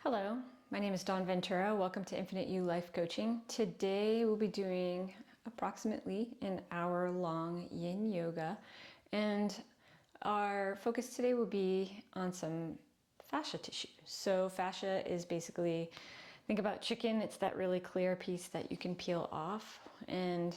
Hello, my name is Dawn Ventura. Welcome to Infinite You Life Coaching. Today we'll be doing approximately an hour-long yin yoga, and our focus today will be on some fascia tissue. So fascia is basically, think about chicken, it's that really clear piece that you can peel off, and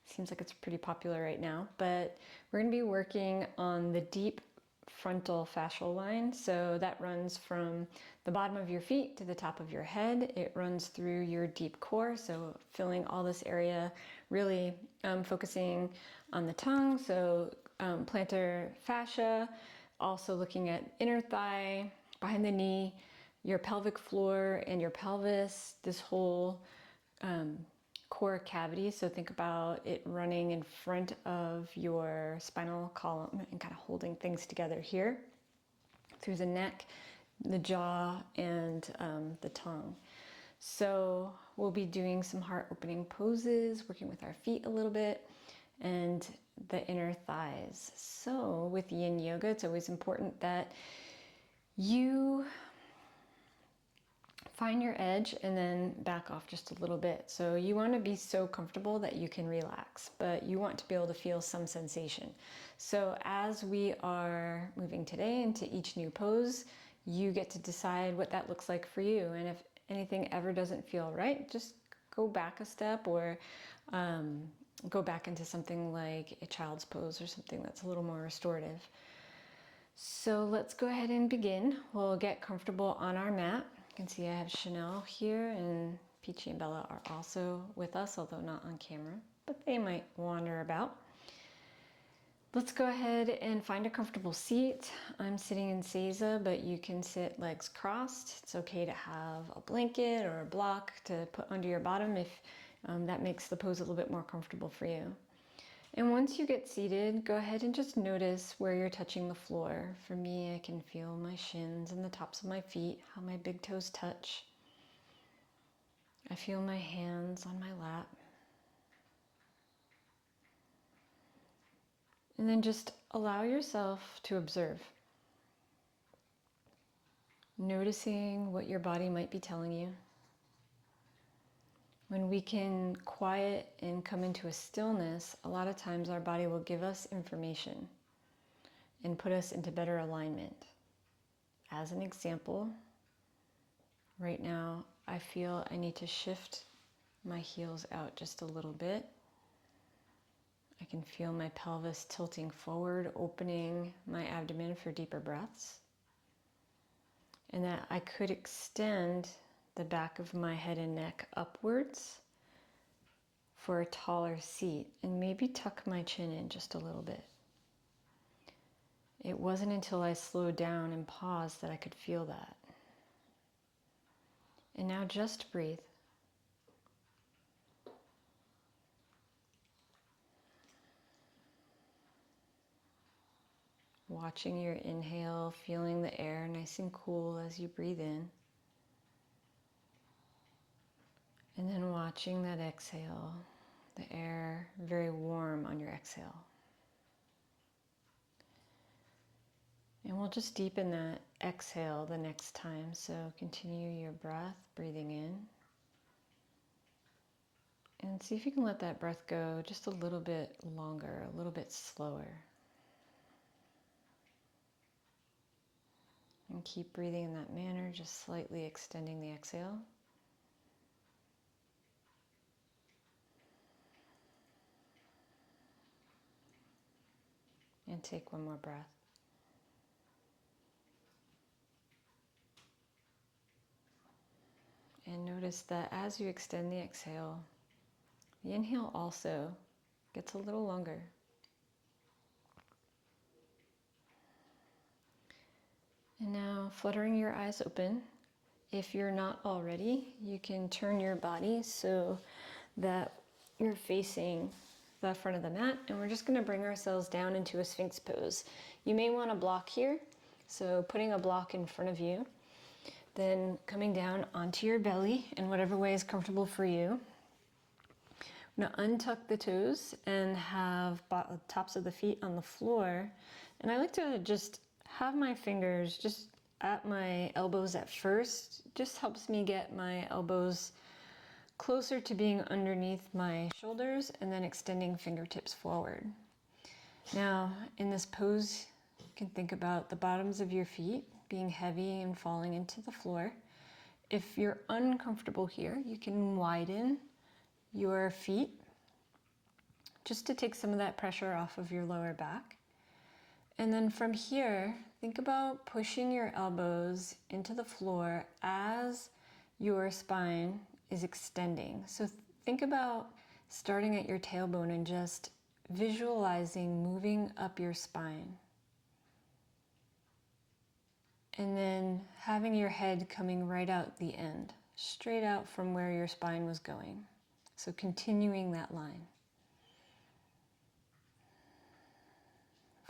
seems like it's pretty popular right now, but we're going to be working on the deep frontal fascial line. So that runs from the bottom of your feet to the top of your head. It runs through your deep core, so filling all this area, really focusing on the tongue, so plantar fascia, also looking at inner thigh, behind the knee, your pelvic floor and your pelvis, this whole core cavity. So think about it running in front of your spinal column and kind of holding things together here through the neck, the jaw, and the tongue. So we'll be doing some heart opening poses, working with our feet a little bit, and the inner thighs. So with yin yoga, it's always important that you find your edge and then back off just a little bit. So you want to be so comfortable that you can relax, but you want to be able to feel some sensation. So as we are moving today into each new pose, you get to decide what that looks like for you. And if anything ever doesn't feel right, just go back a step or go back into something like a child's pose or something that's a little more restorative. So let's go ahead and begin. We'll get comfortable on our mat. You can see I have Chanel here, and Peachy and Bella are also with us, although not on camera, but they might wander about. Let's go ahead and find a comfortable seat. I'm sitting in Seiza, but you can sit legs crossed. It's okay to have a blanket or a block to put under your bottom if that makes the pose a little bit more comfortable for you. And once you get seated, go ahead and just notice where you're touching the floor. For me, I can feel my shins and the tops of my feet, how my big toes touch. I feel my hands on my lap. And then just allow yourself to observe. Noticing what your body might be telling you. When we can quiet and come into a stillness, a lot of times our body will give us information and put us into better alignment. As an example, right now I feel I need to shift my heels out just a little bit. I can feel my pelvis tilting forward, opening my abdomen for deeper breaths. And that I could extend the back of my head and neck upwards for a taller seat and maybe tuck my chin in just a little bit. It wasn't until I slowed down and paused that I could feel that. And now just breathe. Watching your inhale, feeling the air nice and cool as you breathe in. And then watching that exhale, the air very warm on your exhale. And we'll just deepen that exhale the next time. So continue your breath, breathing in. And see if you can let that breath go just a little bit longer, a little bit slower. And keep breathing in that manner, just slightly extending the exhale. And take one more breath. And notice that as you extend the exhale, the inhale also gets a little longer. And now fluttering your eyes open. If you're not already, you can turn your body so that you're facing the front of the mat, and we're just going to bring ourselves down into a Sphinx pose. You may want a block here, so putting a block in front of you, then coming down onto your belly in whatever way is comfortable for you. I'm going to untuck the toes and have tops of the feet on the floor, and I like to just have my fingers just at my elbows at first. Just helps me get my elbows closer to being underneath my shoulders and then extending fingertips forward. Now, in this pose, you can think about the bottoms of your feet being heavy and falling into the floor. If you're uncomfortable here, you can widen your feet just to take some of that pressure off of your lower back. And then from here, think about pushing your elbows into the floor as your spine is extending. So think about starting at your tailbone and just visualizing moving up your spine. And then having your head coming right out the end, straight out from where your spine was going. So continuing that line.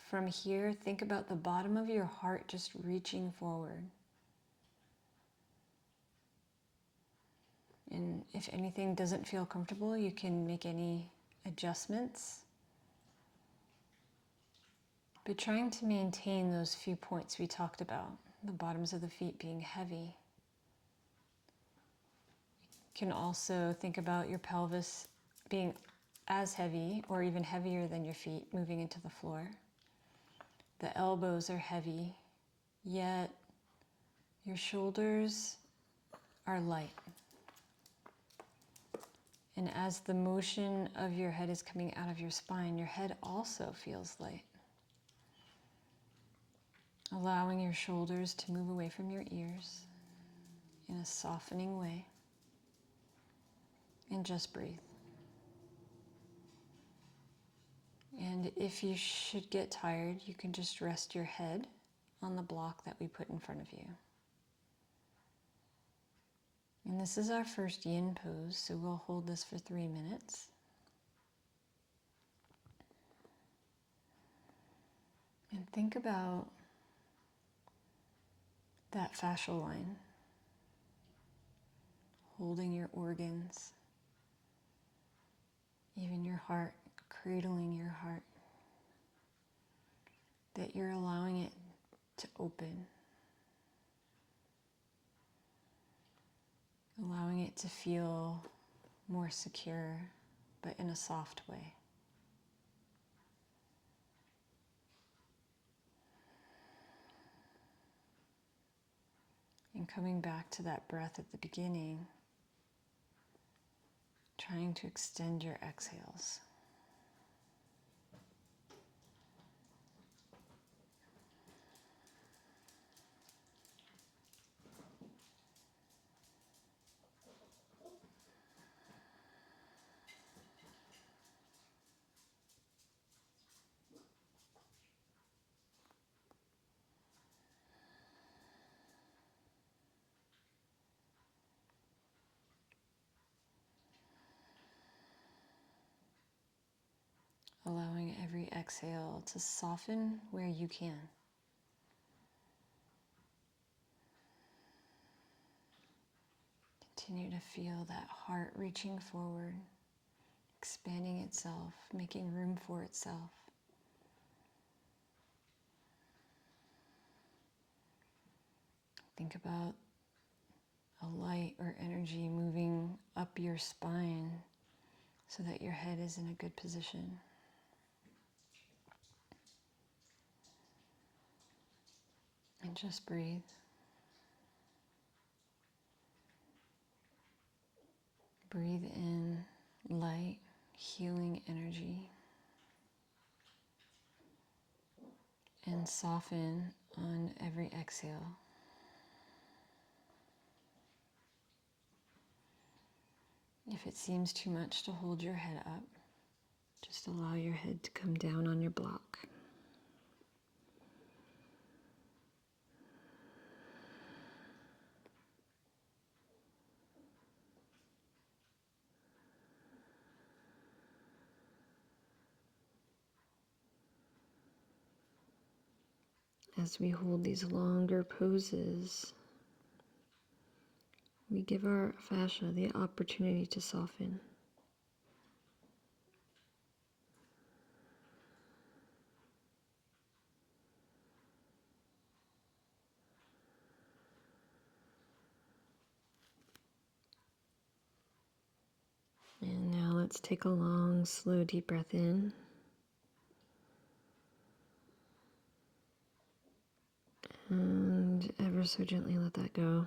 From here, think about the bottom of your heart just reaching forward. And if anything doesn't feel comfortable, you can make any adjustments. But trying to maintain those few points we talked about, the bottoms of the feet being heavy. You can also think about your pelvis being as heavy or even heavier than your feet moving into the floor. The elbows are heavy, yet your shoulders are light. And as the motion of your head is coming out of your spine, your head also feels light. Allowing your shoulders to move away from your ears in a softening way. And just breathe. And if you should get tired, you can just rest your head on the block that we put in front of you. And this is our first yin pose, so we'll hold this for 3 minutes. And think about that fascial line, holding your organs, even your heart, cradling your heart, that you're allowing it to open, allowing it to feel more secure, but in a soft way. And coming back to that breath at the beginning, trying to extend your exhales. Allowing every exhale to soften where you can. Continue to feel that heart reaching forward, expanding itself, making room for itself. Think about a light or energy moving up your spine so that your head is in a good position. And just breathe. Breathe in light, healing energy. And soften on every exhale. If it seems too much to hold your head up, just allow your head to come down on your block. As we hold these longer poses, we give our fascia the opportunity to soften. And now let's take a long, slow, deep breath in. And ever so gently let that go.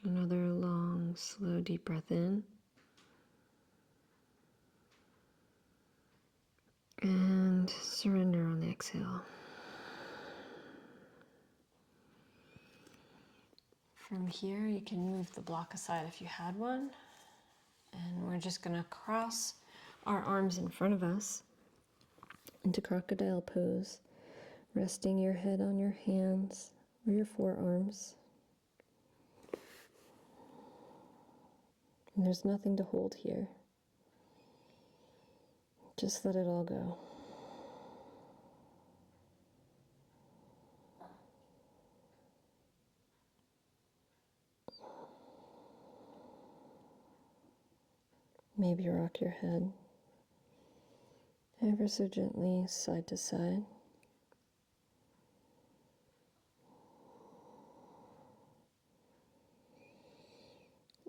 Another long, slow, deep breath in. And surrender on the exhale. From here, you can move the block aside if you had one. And we're just going to cross our arms in front of us into crocodile pose, resting your head on your hands or your forearms. And there's nothing to hold here. Just let it all go. Maybe rock your head ever so gently side to side.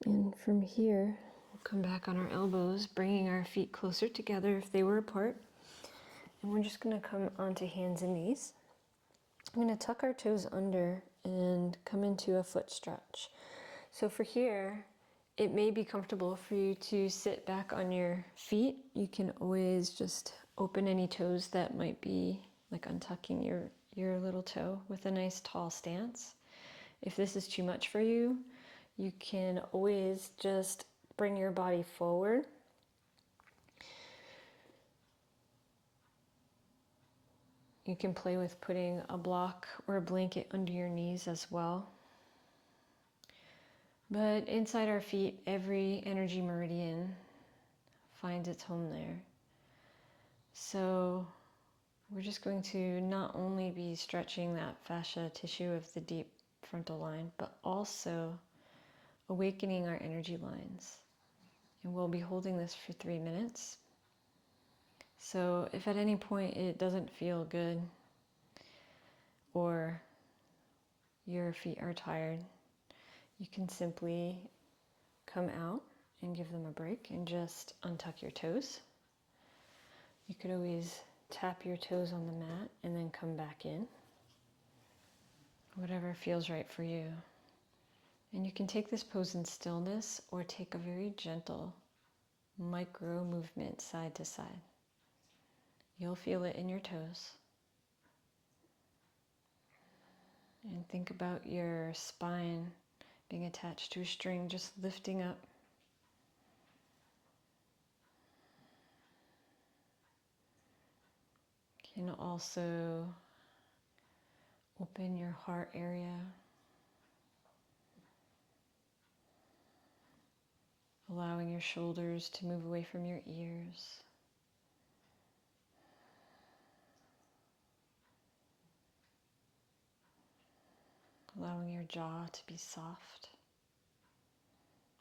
And from here, we'll come back on our elbows, bringing our feet closer together if they were apart. And we're just going to come onto hands and knees. I'm going to tuck our toes under and come into a foot stretch. So for here, it may be comfortable for you to sit back on your feet. You can always just open any toes that might be like untucking your little toe with a nice tall stance. If this is too much for you, you can always just bring your body forward. You can play with putting a block or a blanket under your knees as well. But inside our feet, every energy meridian finds its home there. So we're just going to not only be stretching that fascia tissue of the deep frontal line, but also awakening our energy lines. And we'll be holding this for 3 minutes. So if at any point it doesn't feel good or your feet are tired, you can simply come out and give them a break and just untuck your toes. You could always tap your toes on the mat and then come back in. Whatever feels right for you. And you can take this pose in stillness or take a very gentle micro movement side to side. You'll feel it in your toes. And think about your spine being attached to a string, just lifting up. You can also open your heart area, allowing your shoulders to move away from your ears. Allowing your jaw to be soft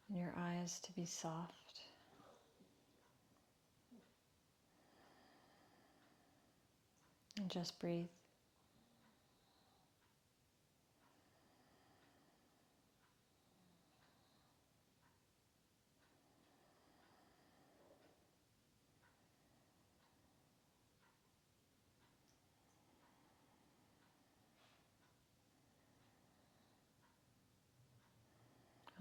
and your eyes to be soft. And just breathe.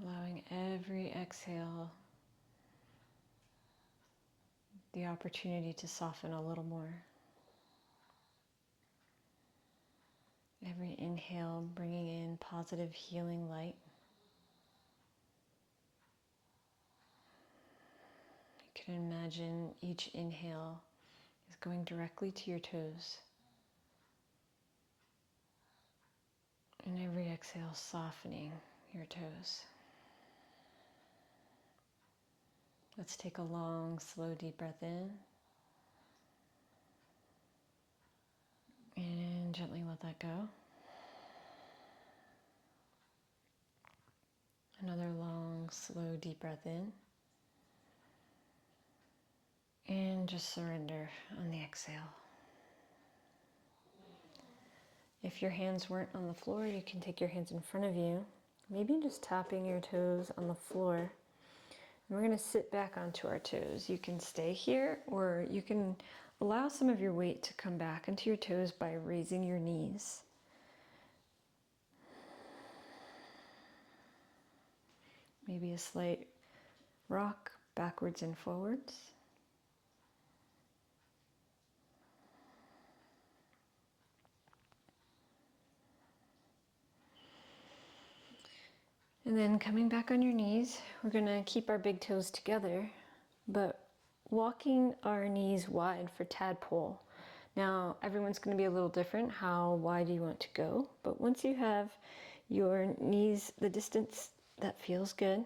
Allowing every exhale the opportunity to soften a little more. Every inhale bringing in positive healing light. You can imagine each inhale is going directly to your toes. And every exhale softening your toes. Let's take a long, slow, deep breath in. And gently let that go. Another long, slow, deep breath in. And just surrender on the exhale. If your hands weren't on the floor, you can take your hands in front of you Maybe just tapping your toes on the floor. And we're going to sit back onto our toes. You can stay here, or you can allow some of your weight to come back into your toes by raising your knees. Maybe a slight rock backwards and forwards. And then coming back on your knees, we're going to keep our big toes together, but walking our knees wide for tadpole. Now, everyone's going to be a little different. How wide do you want to go? But once you have your knees the distance that feels good,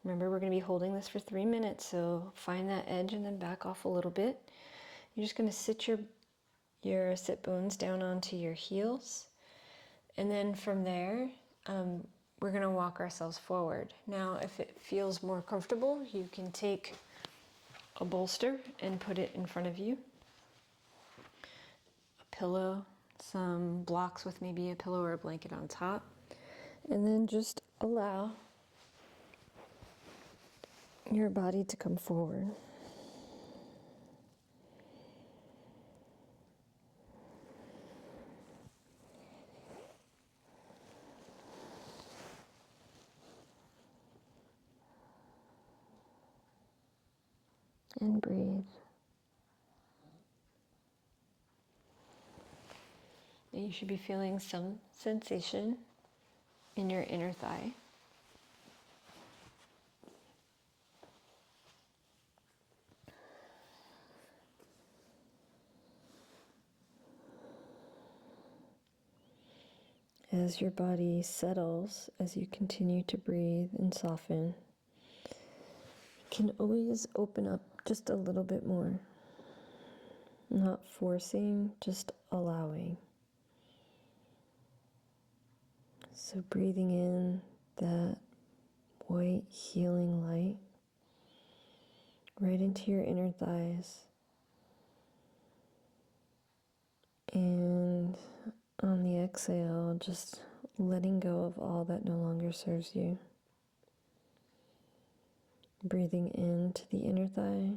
remember we're going to be holding this for 3 minutes, so find that edge and then back off a little bit. You're just going to sit your sit bones down onto your heels, and then from there, we're going to walk ourselves forward. Now, if it feels more comfortable, you can take a bolster and put it in front of you. A pillow, some blocks with maybe a pillow or a blanket on top. And then just allow your body to come forward. And breathe. And you should be feeling some sensation in your inner thigh. As your body settles, as you continue to breathe and soften, you can always open up just a little bit more. Not forcing, just allowing. So breathing in that white healing light right into your inner thighs. And on the exhale, just letting go of all that no longer serves you. Breathing into the inner thigh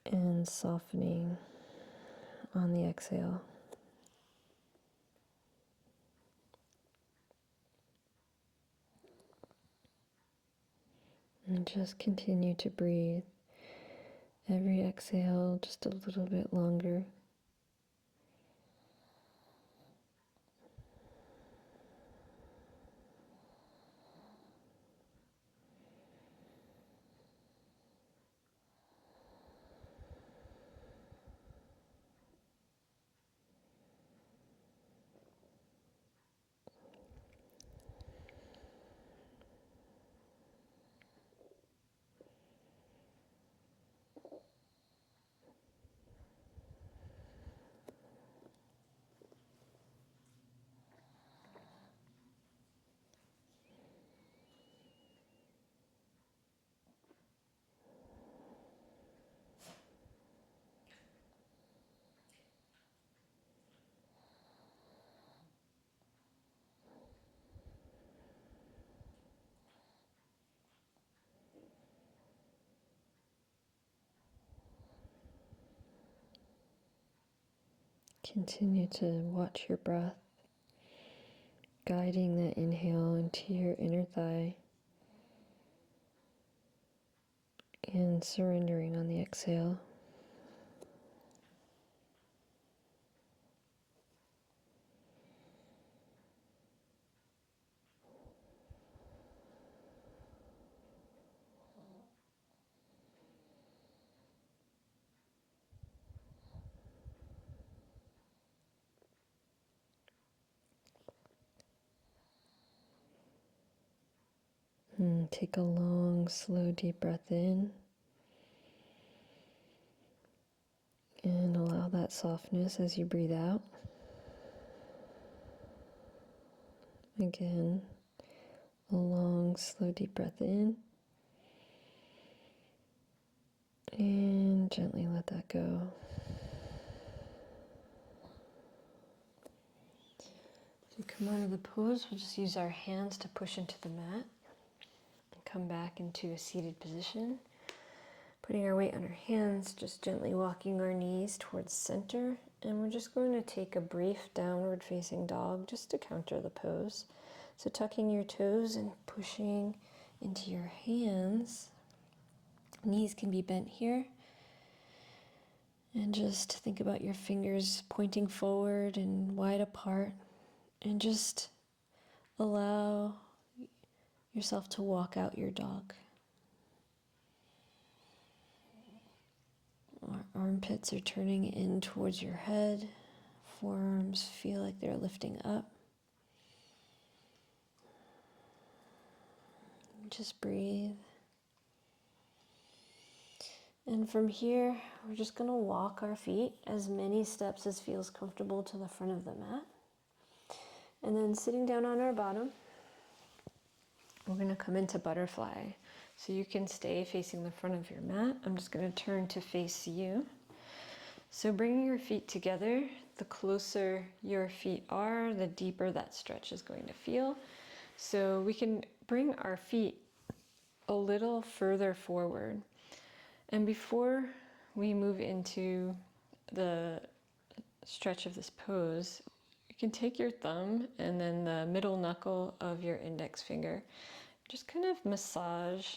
and softening on the exhale. And just continue to breathe. Every exhale, just a little bit longer. Continue to watch your breath, guiding that inhale into your inner thigh and surrendering on the exhale. And take a long, slow, deep breath in. And allow that softness as you breathe out. Again, a long, slow, deep breath in. And gently let that go. come out of the pose, we'll just use our hands to push into the mat and come back into a seated position. Putting our weight on our hands, just gently walking our knees towards center, and we're just going to take a brief downward facing dog just to counter the pose. So tucking your toes and pushing into your hands. Knees can be bent here. And just think about your fingers pointing forward and wide apart. And just allow yourself to walk out your dog. Our armpits are turning in towards your head. Forearms feel like they're lifting up. Just breathe. And from here, we're just going to walk our feet as many steps as feels comfortable to the front of the mat. And then sitting down on our bottom, we're going to come into butterfly. So you can stay facing the front of your mat. I'm just going to turn to face you. So bringing your feet together, the closer your feet are, the deeper that stretch is going to feel. So we can bring our feet a little further forward. And before we move into the stretch of this pose, you can take your thumb and then the middle knuckle of your index finger, just kind of massage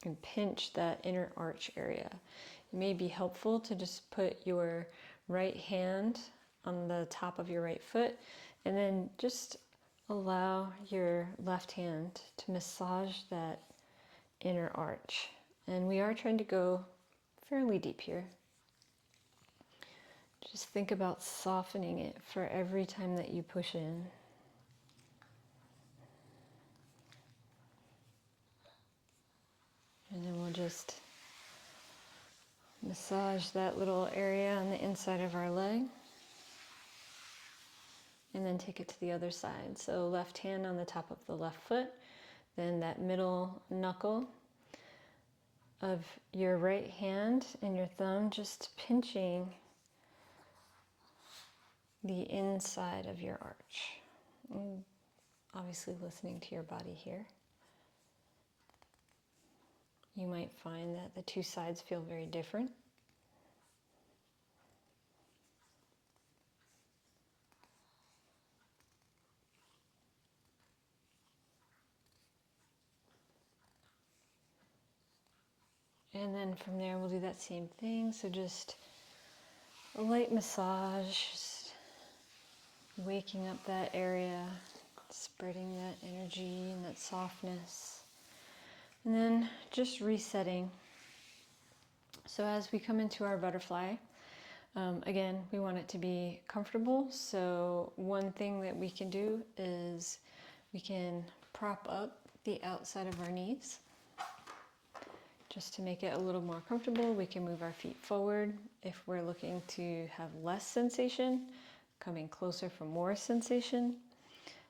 and pinch that inner arch area. It may be helpful to just put your right hand on the top of your right foot and then just allow your left hand to massage that inner arch. And we are trying to go fairly deep here. Just think about softening it for every time that you push in. And then we'll just massage that little area on the inside of our leg. And then take it to the other side. So left hand on the top of the left foot, then that middle knuckle of your right hand and your thumb just pinching the inside of your arch. And obviously listening to your body here. You might find that the two sides feel very different. And then from there we'll do that same thing. So just a light massage, just waking up that area, spreading that energy and that softness. And then just resetting. So as we come into our butterfly, again, we want it to be comfortable. So one thing that we can do is we can prop up the outside of our knees. Just to make it a little more comfortable, we can move our feet forward. If we're looking to have less sensation, coming closer for more sensation.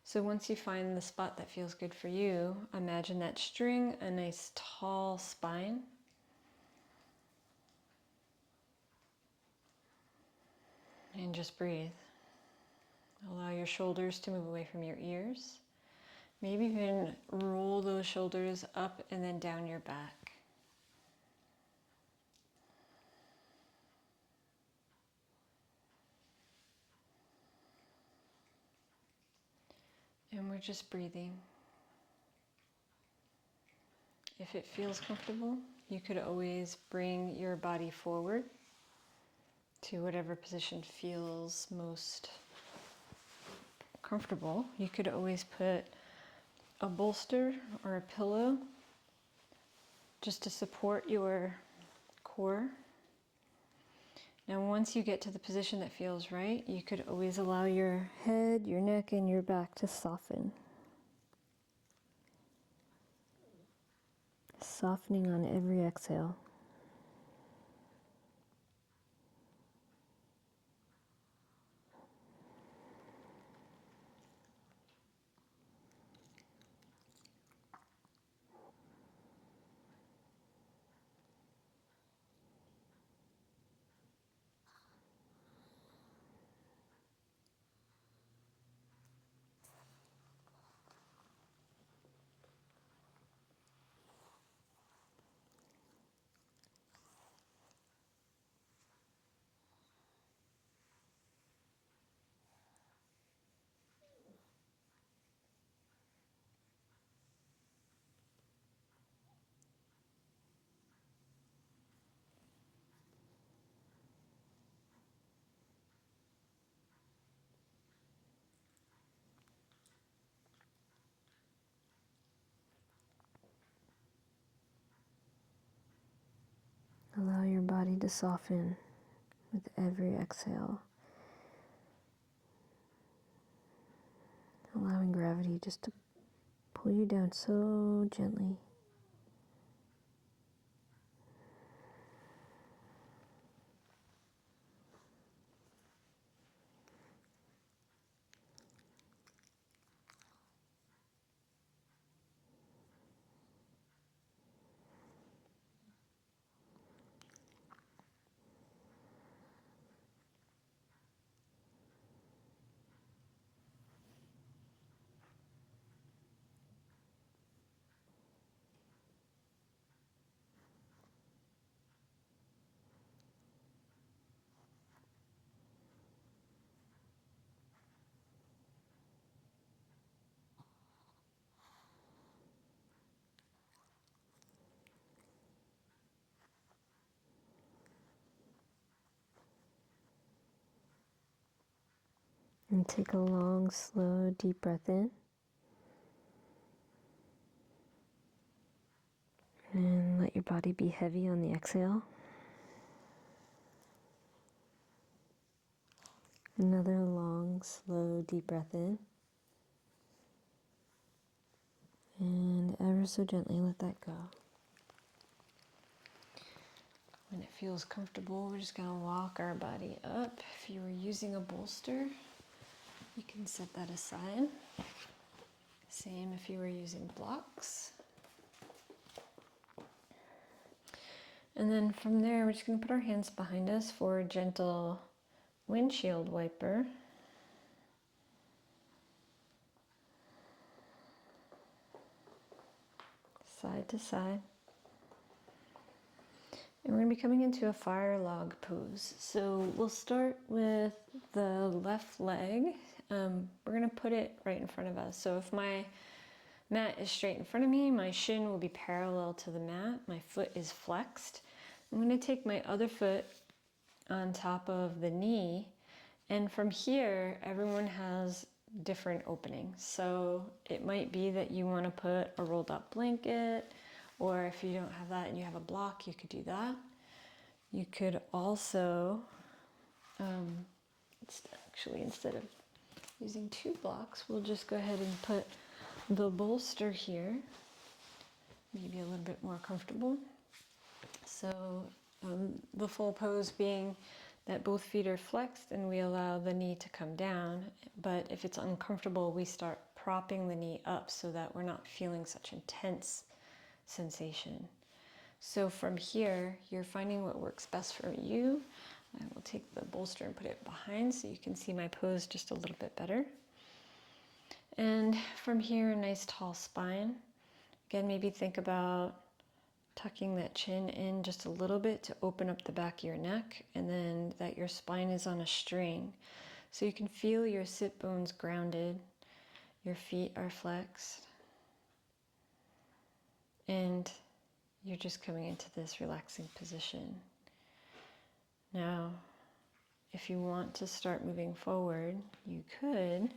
So once you find the spot that feels good for you, imagine that string, a nice tall spine. And just breathe. Allow your shoulders to move away from your ears. Maybe even roll those shoulders up and then down your back. And we're just breathing. If it feels comfortable, you could always bring your body forward to whatever position feels most comfortable. You could always put a bolster or a pillow just to support your core. Now once you get to the position that feels right, you could always allow your head, your neck, and your back to soften. Softening on every exhale. body to soften with every exhale. Allowing gravity just to pull you down so gently. And take a long, slow, deep breath in. And let your body be heavy on the exhale. Another long, slow, deep breath in. And ever so gently let that go. When it feels comfortable, we're just going to walk our body up. If you were using a bolster, you can set that aside. Same if you were using blocks. And then from there, we're just going to put our hands behind us for a gentle windshield wiper. Side to side. And we're going to be coming into a fire log pose. So we'll start with the left leg. We're going to put it right in front of us. So if my mat is straight in front of me, my shin will be parallel to the mat. My foot is flexed. I'm going to take my other foot on top of the knee. And from here, everyone has different openings. So it might be that you want to put a rolled up blanket, or if you don't have that and you have a block, you could do that. You could also, instead of using 2 blocks, we'll just go ahead and put the bolster here, maybe a little bit more comfortable. So the full pose being that both feet are flexed and we allow the knee to come down. But if it's uncomfortable, we start propping the knee up so that we're not feeling such intense sensation. So from here, you're finding what works best for you. I will take the bolster and put it behind so you can see my pose just a little bit better. And from here, a nice tall spine. Again, maybe think about tucking that chin in just a little bit to open up the back of your neck, and then that your spine is on a string. So you can feel your sit bones grounded, your feet are flexed, and you're just coming into this relaxing position. Now, if you want to start moving forward, you could.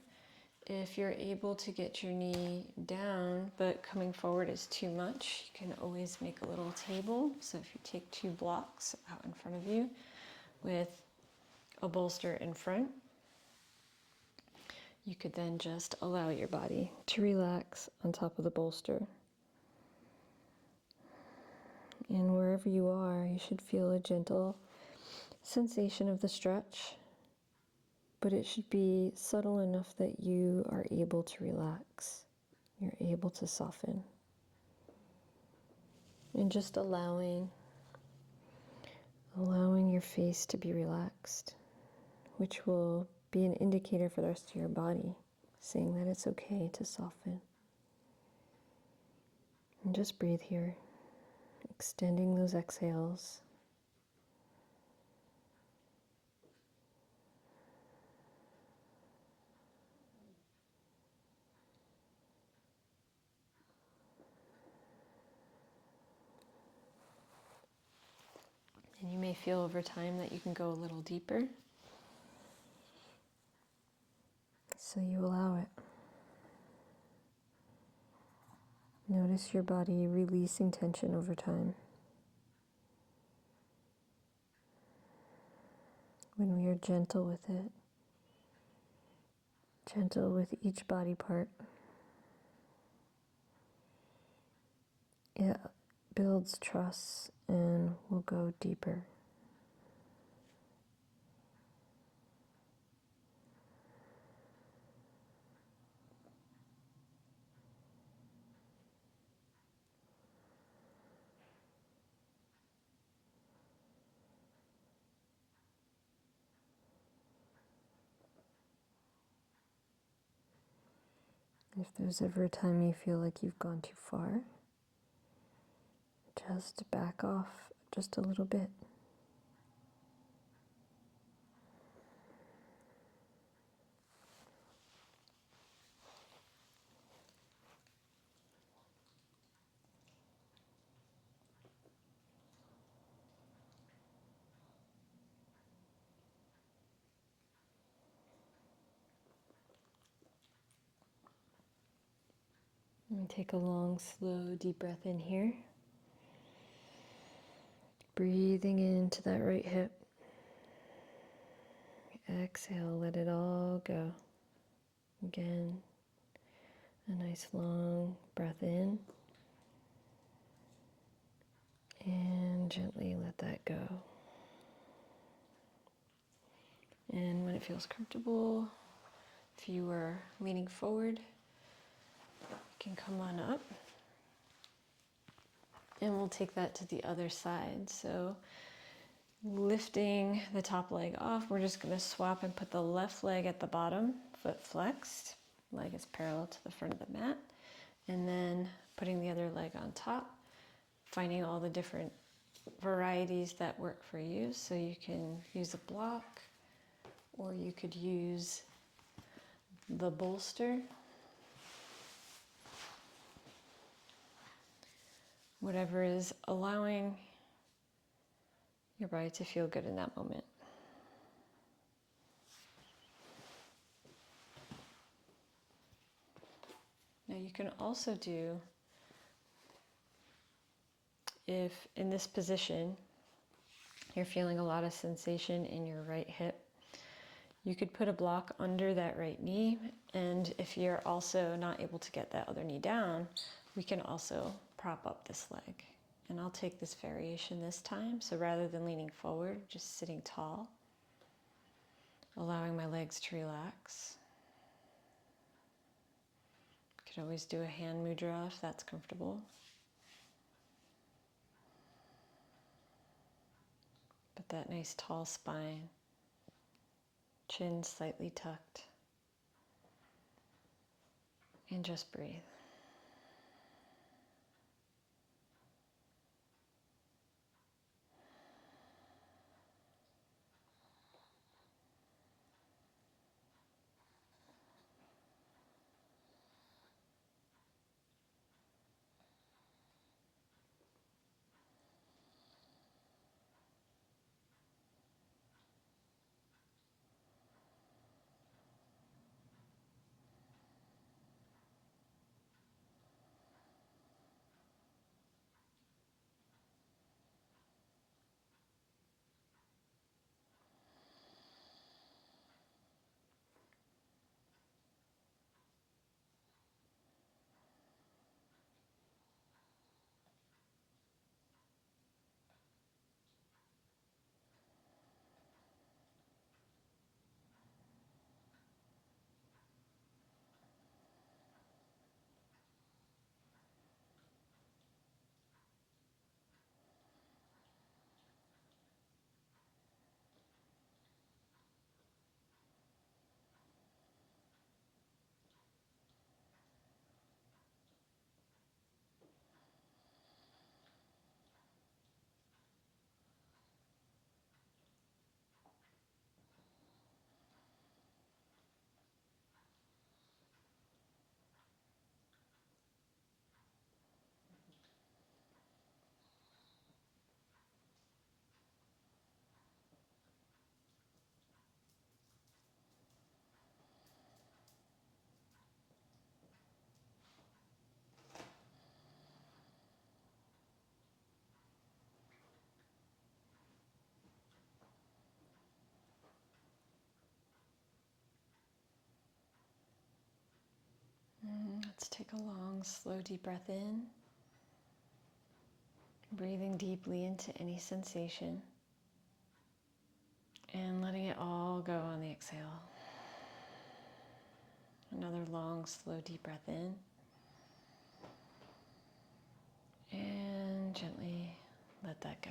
If you're able to get your knee down, but coming forward is too much, you can always make a little table. So if you take 2 blocks out in front of you with a bolster in front, you could then just allow your body to relax on top of the bolster. And wherever you are, you should feel a gentle sensation of the stretch, but it should be subtle enough that you are able to relax. You're able to soften. And just allowing your face to be relaxed, which will be an indicator for the rest of your body, saying that it's okay to soften. And just breathe here, extending those exhales. And you may feel over time that you can go a little deeper. So you allow it. Notice your body releasing tension over time. when we are gentle with it, gentle with each body part, it builds trust and will go deeper. If there's ever a time you feel like you've gone too far, just back off just a little bit. And take a long, slow, deep breath in here. Breathing into that right hip. Exhale, let it all go. Again, a nice long breath in. And gently let that go. And when it feels comfortable, if you are leaning forward, you can come on up. And we'll take that to the other side. So lifting the top leg off, we're just going to swap and put the left leg at the bottom, foot flexed, leg is parallel to the front of the mat, and then putting the other leg on top, finding all the different varieties that work for you. So you can use a block, or you could use the bolster. Whatever is allowing your body to feel good in that moment. Now you can also do, if in this position you're feeling a lot of sensation in your right hip, you could put a block under that right knee, and if you're also not able to get that other knee down, we can also prop up this leg. And I'll take this variation this time, so rather than leaning forward, just sitting tall, allowing my legs to relax. You could always do a hand mudra if that's comfortable. But that nice tall spine, chin slightly tucked, and just breathe. Let's take a long, slow, deep breath in. Breathing deeply into any sensation. And letting it all go on the exhale. Another long, slow, deep breath in. And gently let that go.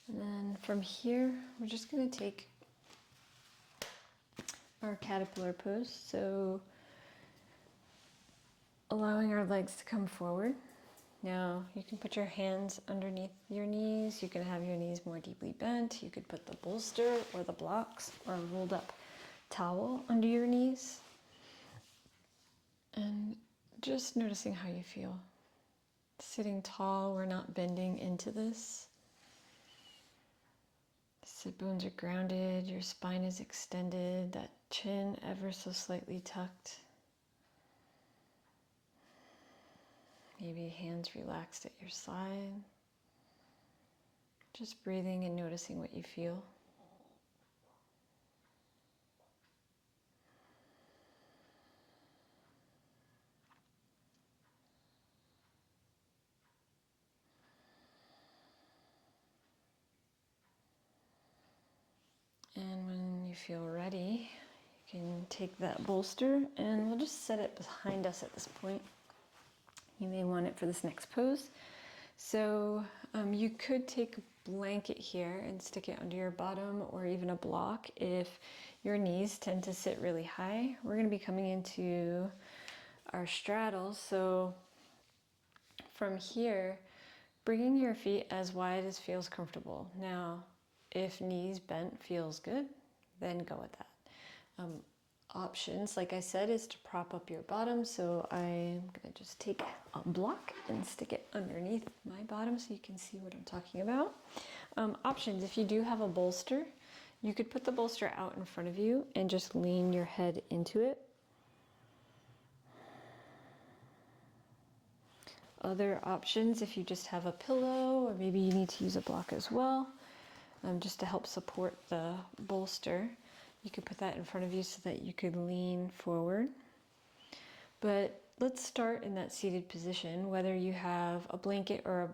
And then from here, we're just going to take our caterpillar pose. So allowing our legs to come forward. Now you can put your hands underneath your knees. You can have your knees more deeply bent. You could put the bolster or the blocks or a rolled up towel under your knees. And just noticing how you feel. Sitting tall, we're not bending into this. Sit bones are grounded, your spine is extended, that chin ever so slightly tucked. Maybe hands relaxed at your side. Just breathing and noticing what you feel. And when you feel ready, you can take that bolster and we'll just set it behind us at this point. You may want it for this next pose. So you could take a blanket here and stick it under your bottom, or even a block if your knees tend to sit really high. We're going to be coming into our straddles. So from here, bringing your feet as wide as feels comfortable. Now, if knees bent feels good, then go with that. Options, like I said, is to prop up your bottom. So I'm gonna just take a block and stick it underneath my bottom so you can see what I'm talking about. Options, if you do have a bolster, you could put the bolster out in front of you and just lean your head into it. Other options, if you just have a pillow, or maybe you need to use a block as well, just to help support the bolster, you could put that in front of you so that you could lean forward. But let's start in that seated position, whether you have a blanket or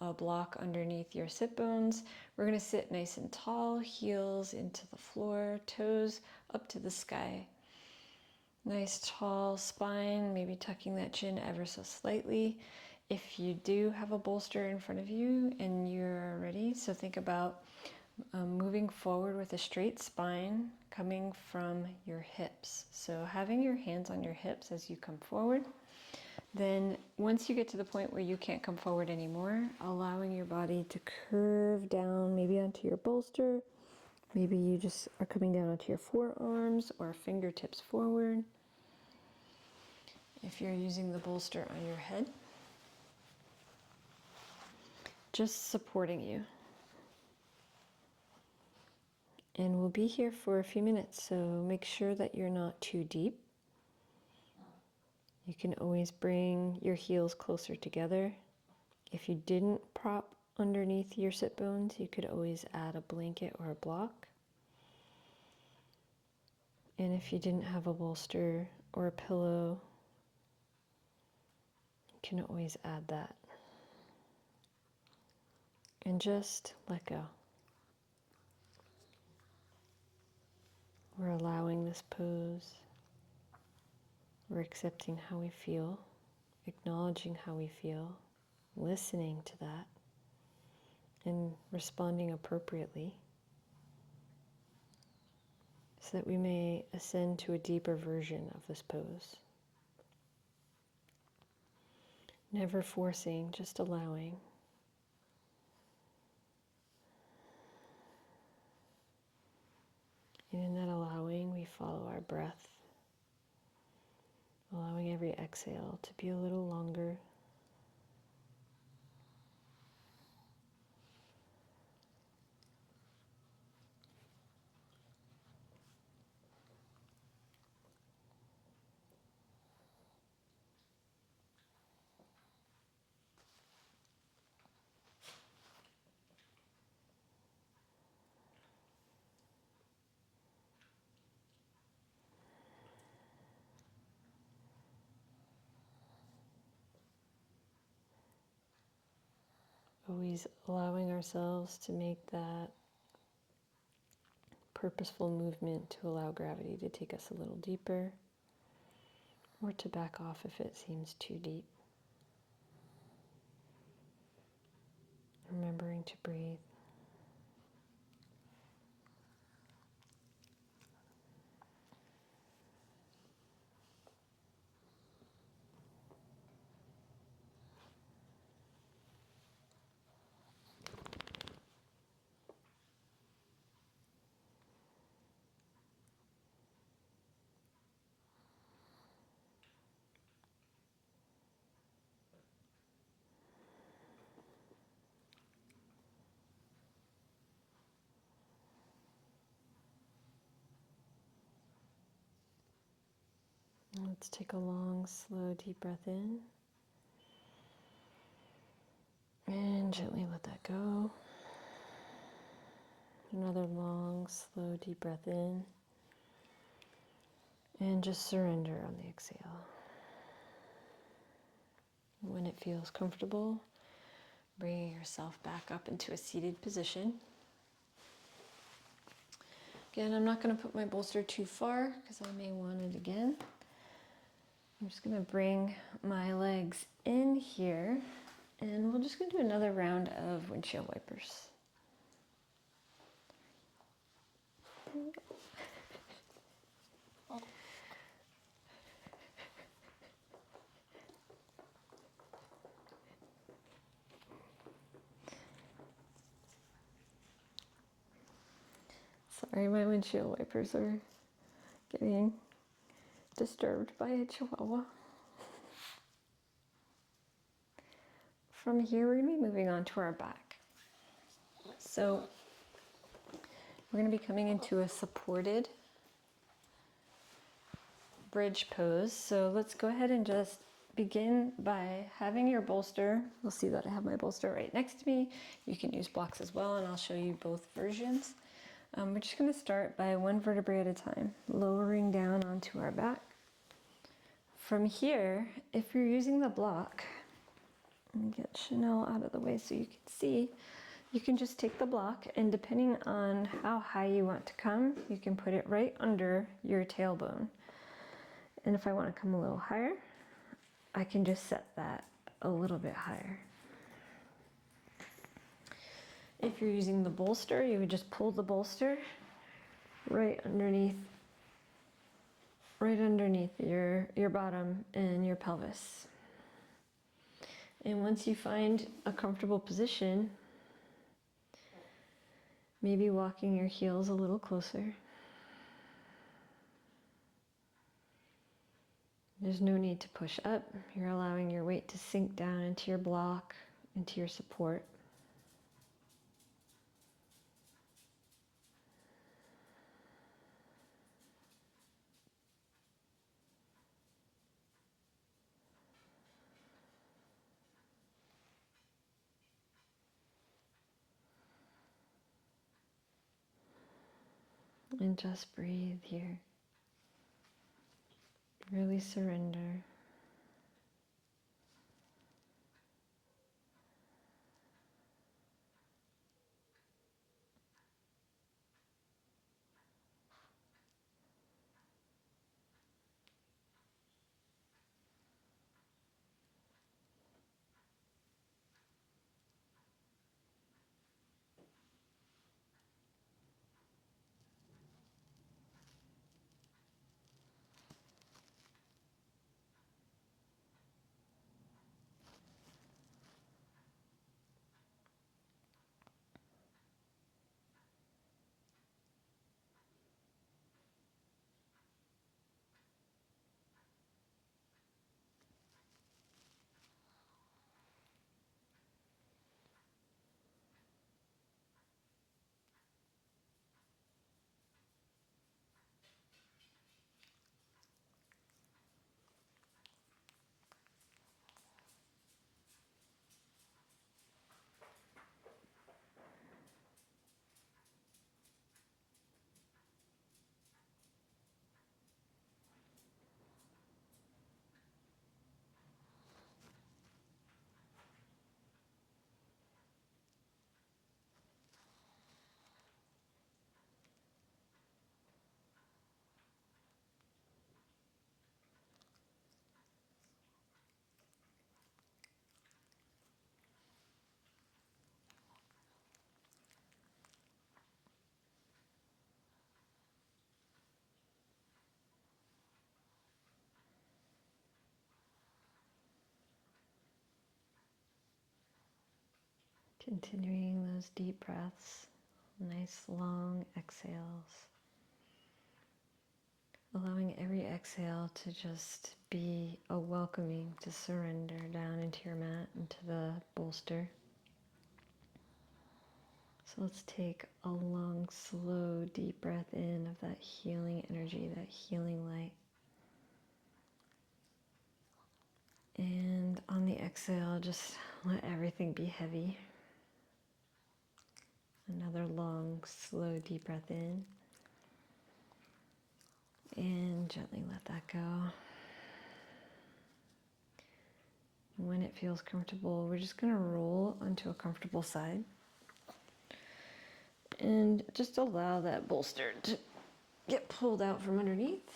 a block underneath your sit bones. We're going to sit nice and tall, heels into the floor, toes up to the sky. Nice tall spine, maybe tucking that chin ever so slightly. If you do have a bolster in front of you and you're ready, so think about moving forward with a straight spine coming from your hips. So having your hands on your hips as you come forward. Then once you get to the point where you can't come forward anymore, allowing your body to curve down maybe onto your bolster. Maybe you just are coming down onto your forearms or fingertips forward. If you're using the bolster on your head, just supporting you. And we'll be here for a few minutes, so make sure that you're not too deep. You can always bring your heels closer together. If you didn't prop underneath your sit bones, you could always add a blanket or a block. And if you didn't have a bolster or a pillow, you can always add that. And just let go. We're allowing this pose. We're accepting how we feel, acknowledging how we feel, listening to that, and responding appropriately so that we may ascend to a deeper version of this pose. Never forcing, just allowing. And in that allowing, we follow our breath, allowing every exhale to be a little longer. always allowing ourselves to make that purposeful movement to allow gravity to take us a little deeper or to back off if it seems too deep. Remembering to breathe. Let's take a long, slow, deep breath in. And gently let that go. Another long, slow, deep breath in. And just surrender on the exhale. When it feels comfortable, bringing yourself back up into a seated position. Again, I'm not going to put my bolster too far because I may want it again. I'm just going to bring my legs in here and we're just going to do another round of windshield wipers. Sorry, my windshield wipers are getting disturbed by a chihuahua. From here, we're going to be moving on to our back. So we're going to be coming into a supported bridge pose. So let's go ahead and just begin by having your bolster. You'll see that I have my bolster right next to me. You can use blocks as well, and I'll show you both versions. We're just going to start by one vertebrae at a time, lowering down onto our back. From here, if you're using the block, let me get Chanel out of the way so you can see, you can just take the block, and depending on how high you want to come, you can put it right under your tailbone. And if I want to come a little higher, I can just set that a little bit higher. If you're using the bolster, you would just pull the bolster right underneath your bottom and your pelvis. And once you find a comfortable position, maybe walking your heels a little closer. There's no need to push up. You're allowing your weight to sink down into your block, into your support. And just breathe here. Really surrender. Continuing those deep breaths, nice long exhales. Allowing every exhale to just be a welcoming to surrender down into your mat, into the bolster. So let's take a long, slow, deep breath in of that healing energy, that healing light. And on the exhale, just let everything be heavy. Another long, slow, deep breath in. And gently let that go. When it feels comfortable, we're just going to roll onto a comfortable side. And just allow that bolster to get pulled out from underneath.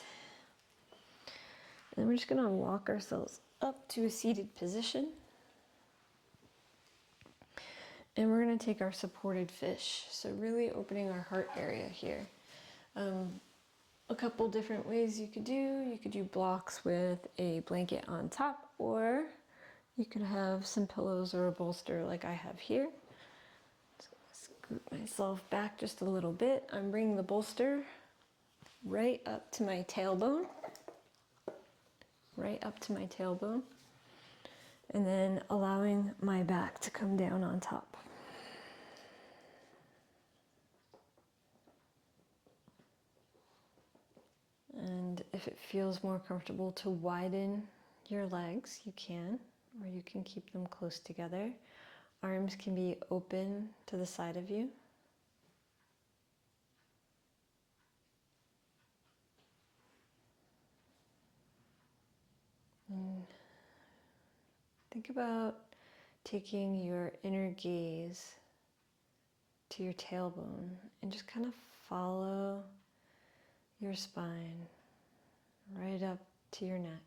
And we're just going to walk ourselves up to a seated position. And we're going to take our supported fish. So really opening our heart area here. A couple different ways you could do. You could do blocks with a blanket on top, or you could have some pillows or a bolster like I have here. So scoot myself back just a little bit. I'm bringing the bolster right up to my tailbone. Right up to my tailbone. And then allowing my back to come down on top. And if it feels more comfortable to widen your legs, you can, or you can keep them close together. Arms can be open to the side of you. And think about taking your inner gaze to your tailbone and just kind of follow your spine right up to your neck.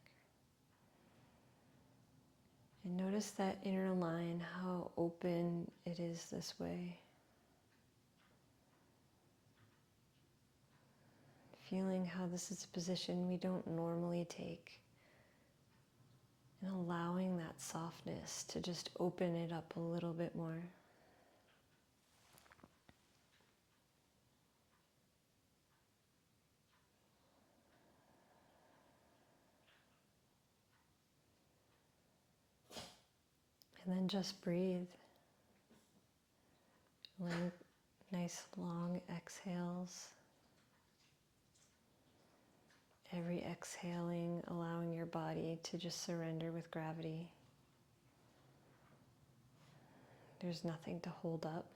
And notice that inner line, how open it is this way. Feeling how this is a position we don't normally take. And allowing that softness to just open it up a little bit more. And then just breathe. Nice long exhales. Every exhaling, allowing your body to just surrender with gravity. There's nothing to hold up.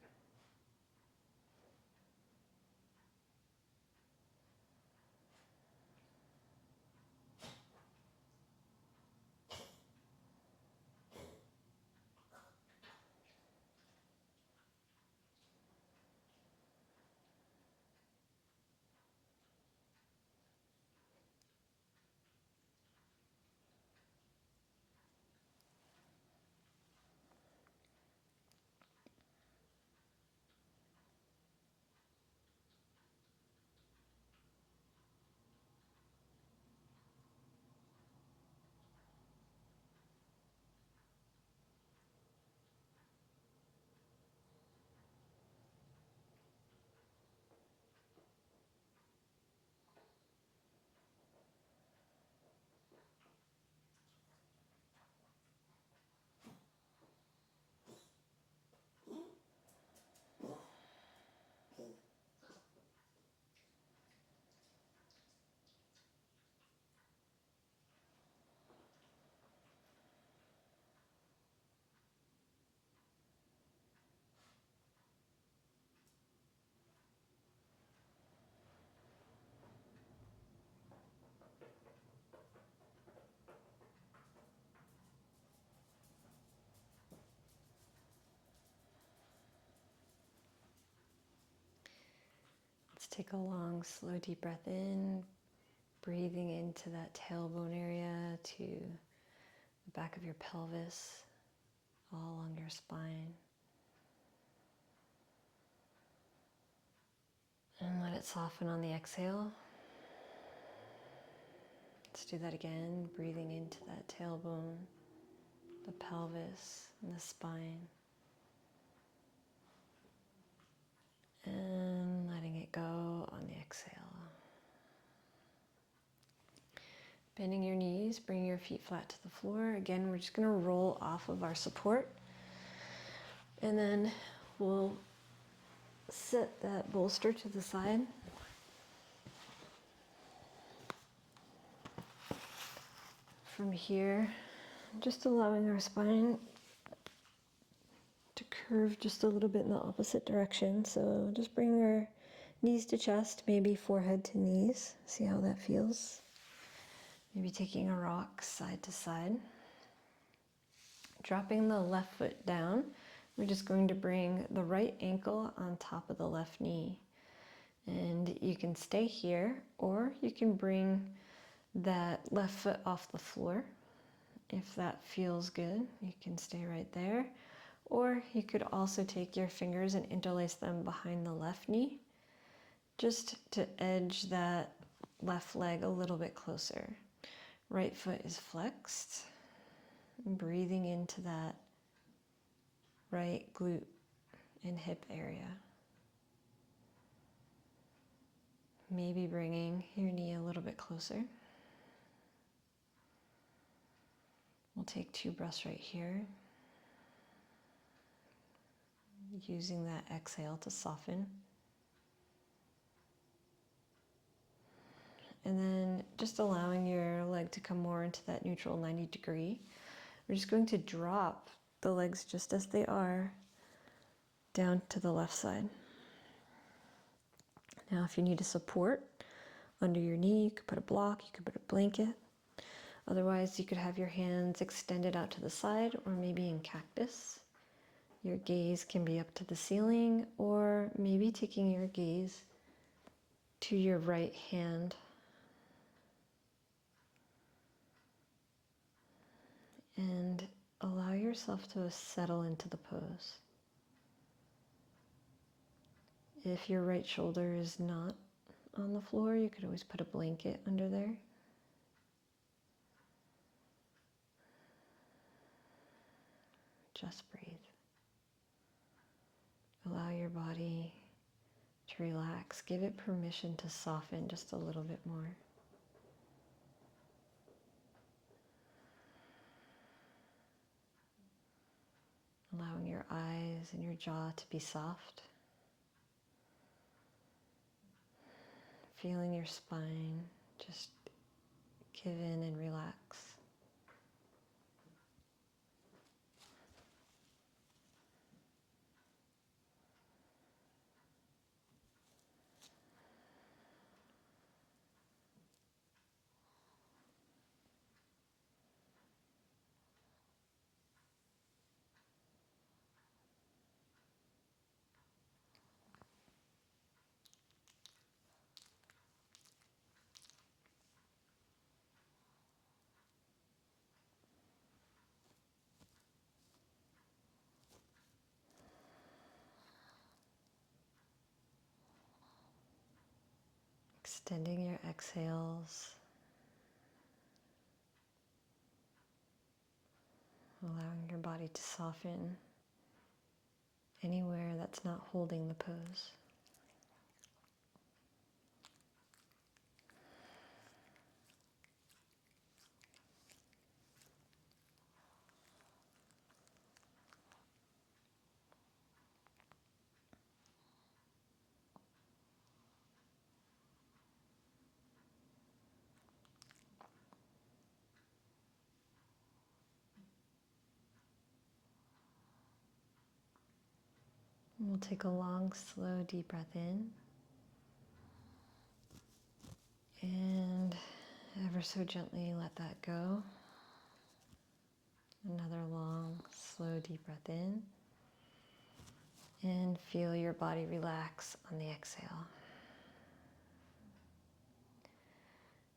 Let's take a long, slow, deep breath in, breathing into that tailbone area to the back of your pelvis, all along your spine. And let it soften on the exhale. Let's do that again, breathing into that tailbone, the pelvis, and the spine. Bending your knees, bring your feet flat to the floor. Again, we're just gonna roll off of our support. And then we'll set that bolster to the side. From here, just allowing our spine to curve just a little bit in the opposite direction. So just bring our knees to chest, maybe forehead to knees. See how that feels. Maybe taking a rock side to side. Dropping the left foot down, we're just going to bring the right ankle on top of the left knee. And you can stay here, or you can bring that left foot off the floor. If that feels good, you can stay right there. Or you could also take your fingers and interlace them behind the left knee, just to edge that left leg a little bit closer. Right foot is flexed, breathing into that right glute and hip area. Maybe bringing your knee a little bit closer. We'll take 2 breaths right here, using that exhale to soften. And then just allowing your leg to come more into that neutral 90 degree. We're just going to drop the legs just as they are down to the left side. Now, if you need a support under your knee, you could put a block, you could put a blanket. Otherwise, you could have your hands extended out to the side, or maybe in cactus. Your gaze can be up to the ceiling, or maybe taking your gaze to your right hand. And allow yourself to settle into the pose. If your right shoulder is not on the floor, you could always put a blanket under there. Just breathe. Allow your body to relax. Give it permission to soften just a little bit more. Allowing your eyes and your jaw to be soft. Feeling your spine just give in and relax. Extending your exhales, allowing your body to soften anywhere that's not holding the pose. We'll take a long, slow, deep breath in. And ever so gently let that go. Another long, slow, deep breath in. And feel your body relax on the exhale.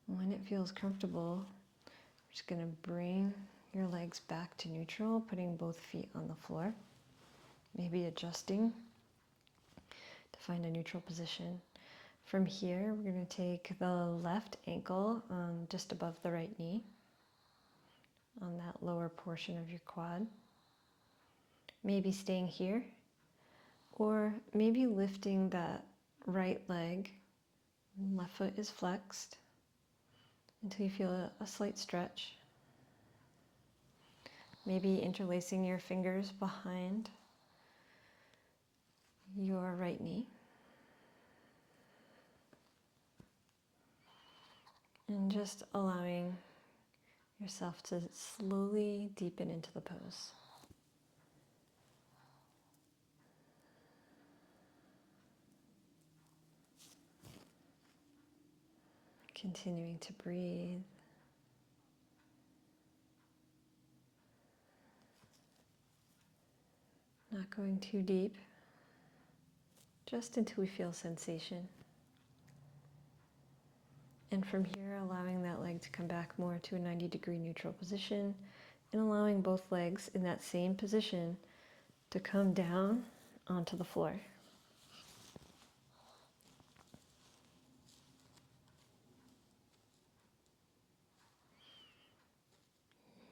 When it feels comfortable, we're just going to bring your legs back to neutral, putting both feet on the floor. Maybe adjusting to find a neutral position. From here, we're going to take the left ankle just above the right knee, on that lower portion of your quad. Maybe staying here, or maybe lifting that right leg. Left foot is flexed. until you feel a slight stretch. Maybe interlacing your fingers behind your right knee. And just allowing yourself to slowly deepen into the pose. Continuing to breathe. Not going too deep, just until we feel sensation. And from here, allowing that leg to come back more to a 90-degree neutral position, and allowing both legs in that same position to come down onto the floor.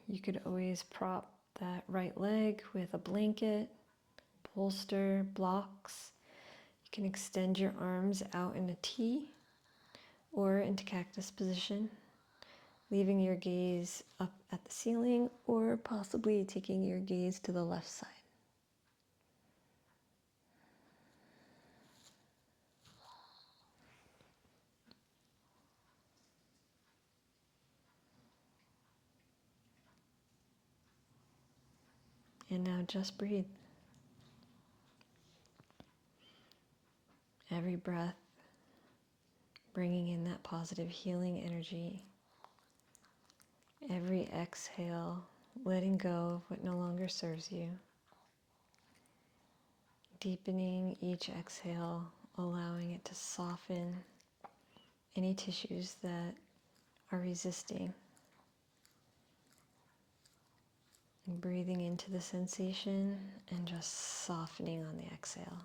You could always prop that right leg with a blanket, bolster, blocks. You can extend your arms out in a T or into cactus position, leaving your gaze up at the ceiling or possibly taking your gaze to the left side. And now just breathe. Every breath, bringing in that positive healing energy. Every exhale, letting go of what no longer serves you. Deepening each exhale, allowing it to soften any tissues that are resisting. And breathing into the sensation and just softening on the exhale.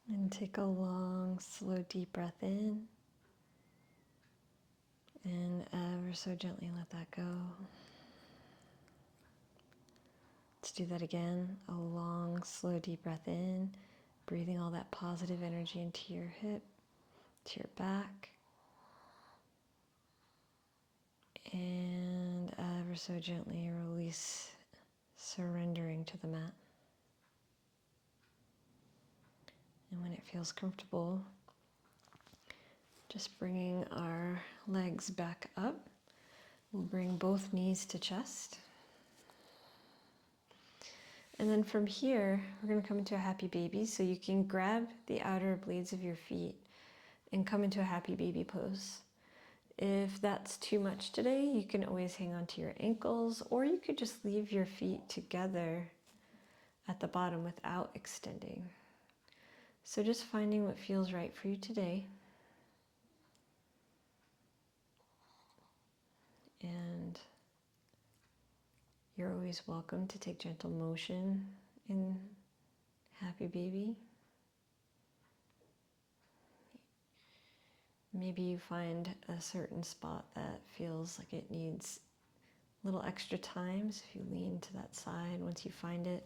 And take a long, slow, deep breath in. And ever so gently let that go. Let's do that again. A long, slow, deep breath in. Breathing all that positive energy into your hip, to your back. And ever so gently release, surrendering to the mat. And when it feels comfortable, just bringing our legs back up. We'll bring both knees to chest. And then from here, we're going to come into a happy baby. So you can grab the outer blades of your feet and come into a happy baby pose. If that's too much today, you can always hang on to your ankles, or you could just leave your feet together at the bottom without extending. So just finding what feels right for you today. And you're always welcome to take gentle motion in happy baby. Maybe you find a certain spot that feels like it needs a little extra time. So if you lean to that side, once you find it,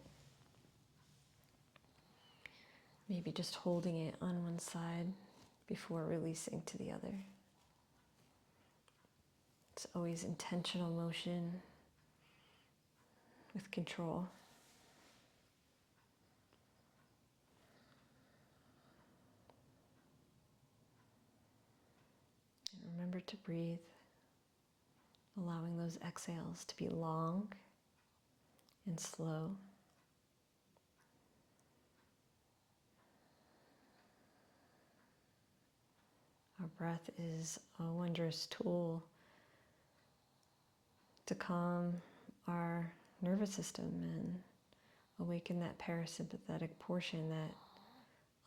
maybe just holding it on one side before releasing to the other. It's always intentional motion with control. to breathe, allowing those exhales to be long and slow. Our breath is a wondrous tool to calm our nervous system and awaken that parasympathetic portion that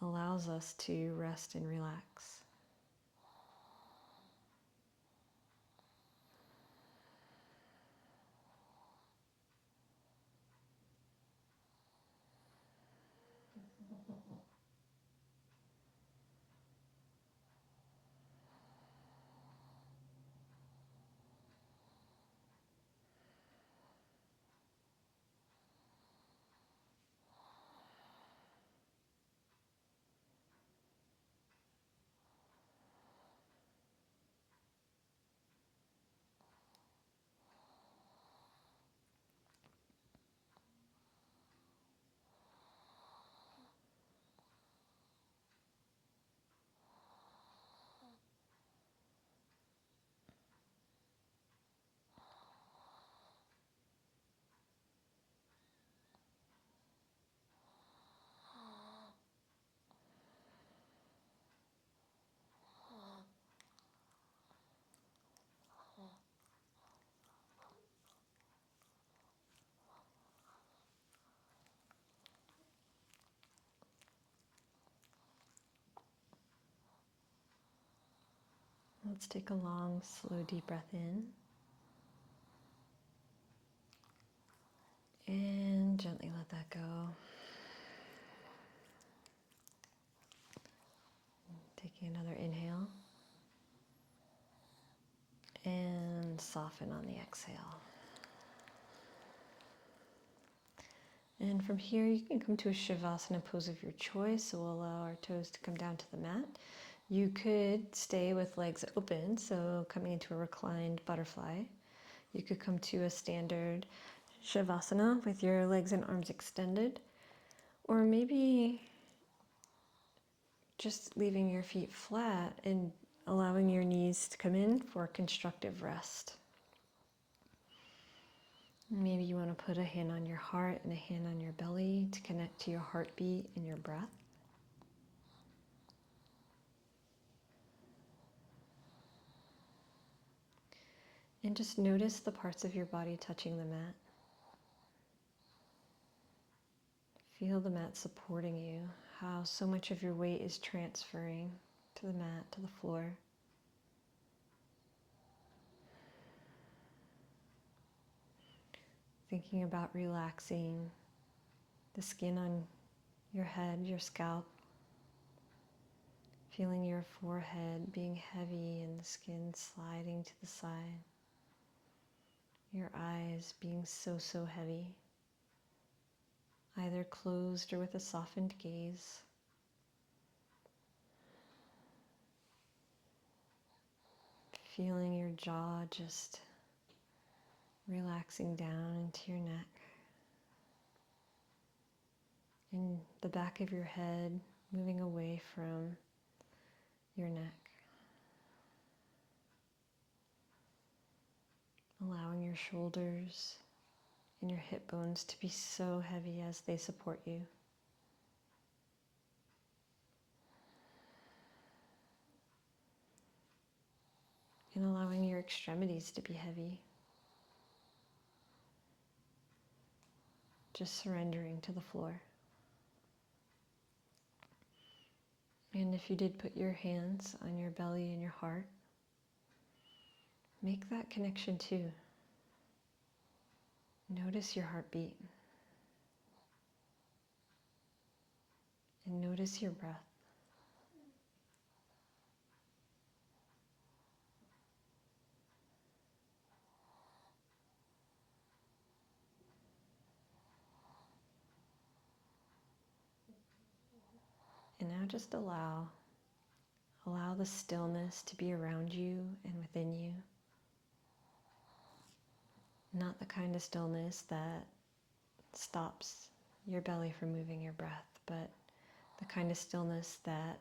allows us to rest and relax. Let's take a long, slow, deep breath in. And gently let that go. Taking another inhale. And soften on the exhale. And from here, you can come to a Shavasana pose of your choice. So we'll allow our toes to come down to the mat. You could stay with legs open, so coming into a reclined butterfly. You could come to a standard Shavasana with your legs and arms extended. Or maybe just leaving your feet flat and allowing your knees to come in for constructive rest. Maybe you want to put a hand on your heart and a hand on your belly to connect to your heartbeat and your breath. And just notice the parts of your body touching the mat. Feel the mat supporting you, how so much of your weight is transferring to the mat, to the floor. Thinking about relaxing the skin on your head, your scalp. Feeling your forehead being heavy and the skin sliding to the side. Your eyes being so heavy, either closed or with a softened gaze. Feeling your jaw just relaxing down into your neck. And the back of your head moving away from your neck. Allowing your shoulders and your hip bones to be so heavy as they support you. And allowing your extremities to be heavy. Just surrendering to the floor. And if you did put your hands on your belly and your heart, make that connection too. Notice your heartbeat. And notice your breath. And now just allow the stillness to be around you and within you. Not the kind of stillness that stops your belly from moving your breath, but the kind of stillness that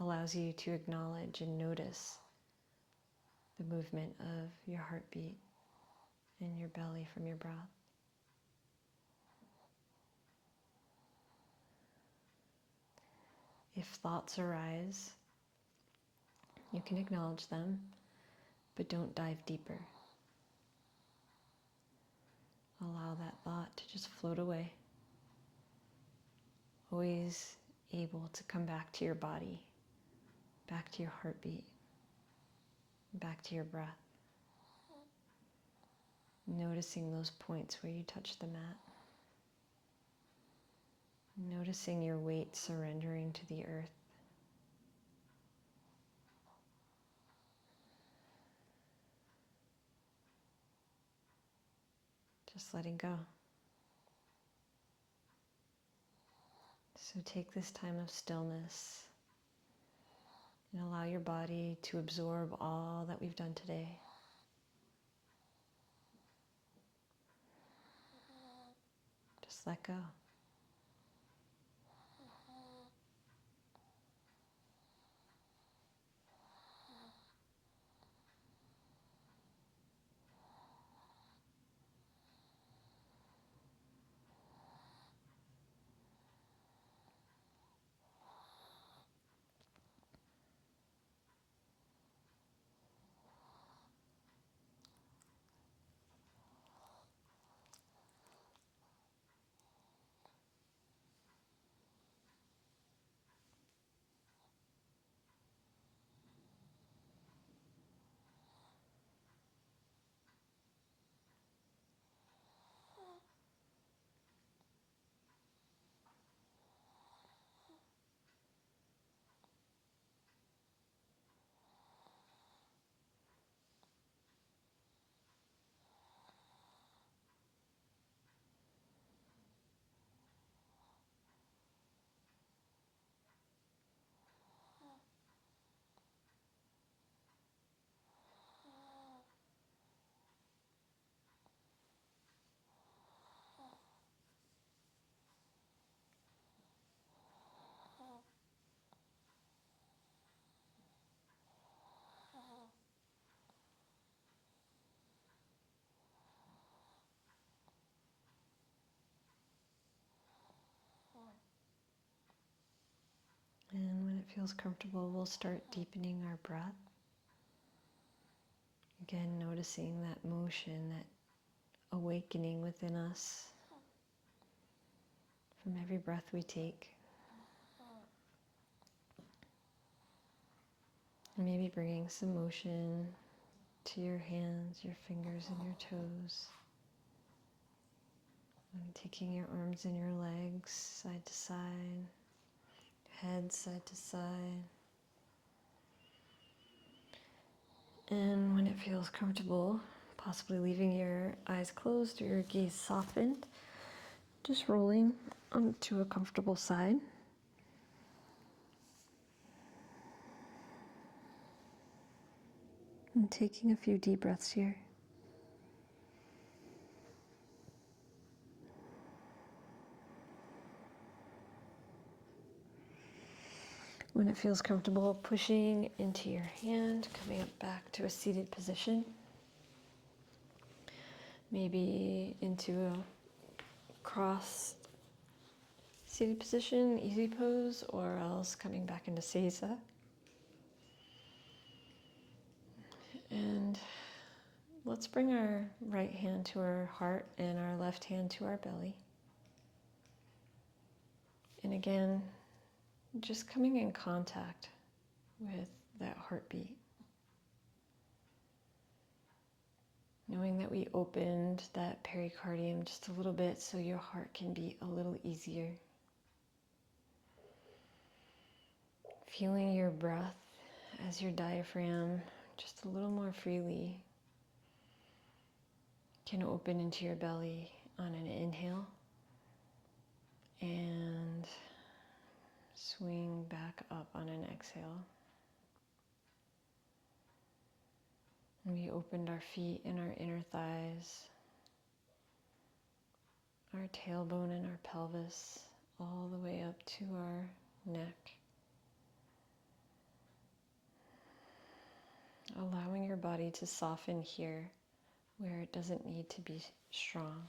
allows you to acknowledge and notice the movement of your heartbeat in your belly from your breath. If thoughts arise, you can acknowledge them, but don't dive deeper. Allow that thought to just float away. Always able to come back to your body, back to your heartbeat, back to your breath. Noticing those points where you touch the mat. Noticing your weight surrendering to the earth. Just letting go. So take this time of stillness and allow your body to absorb all that we've done today. Just let go. And when it feels comfortable, we'll start deepening our breath. Again, noticing that motion, that awakening within us from every breath we take. And maybe bringing some motion to your hands, your fingers, and your toes. And taking your arms and your legs side to side, head side to side. And when it feels comfortable, possibly leaving your eyes closed or your gaze softened, just rolling onto a comfortable side. And taking a few deep breaths here. When it feels comfortable, pushing into your hand, coming up back to a seated position. Maybe into a cross seated position, easy pose, or else coming back into seiza. And let's bring our right hand to our heart and our left hand to our belly. And again, just coming in contact with that heartbeat. Knowing that we opened that pericardium just a little bit so your heart can beat a little easier. Feeling your breath as your diaphragm just a little more freely can open into your belly on an inhale and swing back up on an exhale. And we opened our feet and our inner thighs, our tailbone and our pelvis, all the way up to our neck. allowing your body to soften here where it doesn't need to be strong.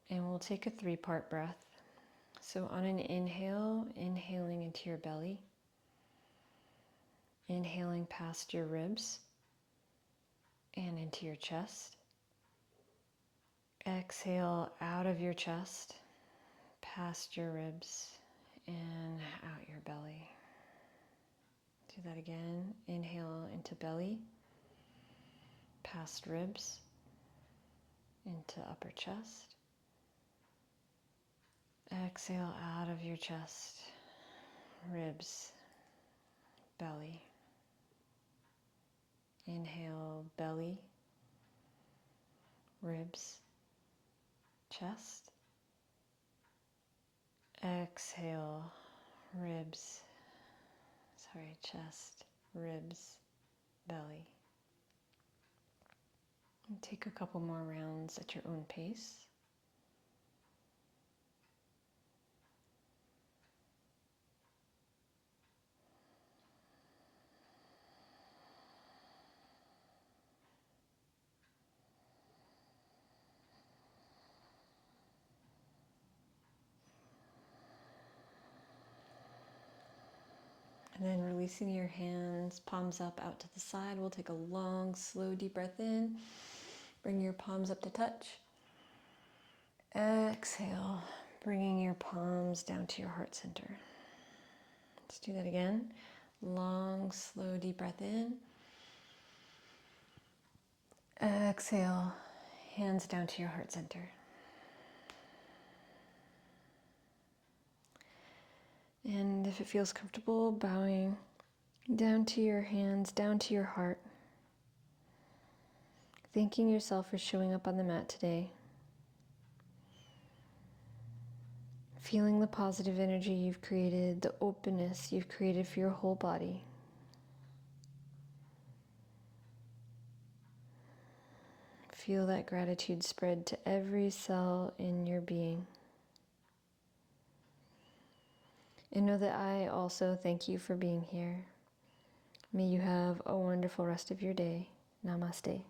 And we'll take a 3-part breath. So on an inhale, inhaling into your belly, inhaling past your ribs and into your chest. Exhale out of your chest, past your ribs and out your belly. Do that again. Inhale into belly, past ribs, into upper chest. Exhale out of your chest, ribs, belly. Inhale, belly, ribs, chest. Exhale, chest, ribs, belly. And take a couple more rounds at your own pace. And then releasing your hands, palms up, out to the side. We'll take a long, slow, deep breath in. Bring your palms up to touch. Exhale, bringing your palms down to your heart center. Let's do that again. Long, slow, deep breath in. Exhale, hands down to your heart center. And if it feels comfortable, bowing down to your hands, down to your heart. Thanking yourself for showing up on the mat today. Feeling the positive energy you've created, the openness you've created for your whole body. Feel that gratitude spread to every cell in your being. And know that I also thank you for being here. May you have a wonderful rest of your day. Namaste.